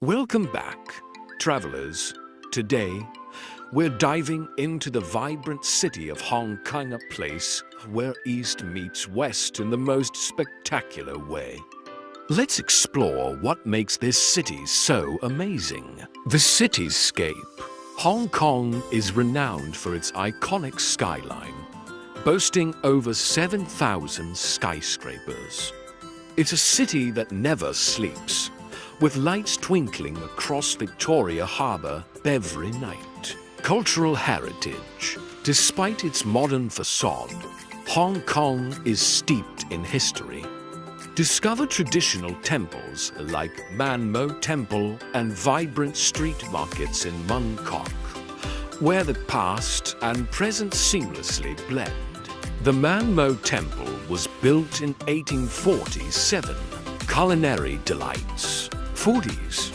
Welcome back, travelers. Today, we're diving into the vibrant city of Hong Kong, a place where East meets West in the most spectacular way. Let's explore what makes this city so amazing. The cityscape. Hong Kong is renowned for its iconic skyline, boasting over 7,000 skyscrapers. It's a city that never sleeps, with lights twinkling across Victoria Harbour every night. Cultural heritage. Despite its modern facade, Hong Kong is steeped in history. Discover traditional temples like Man Mo Temple and vibrant street markets in Mong Kok, where the past and present seamlessly blend. The Man Mo Temple was built in 1847. Culinary delights. Foodies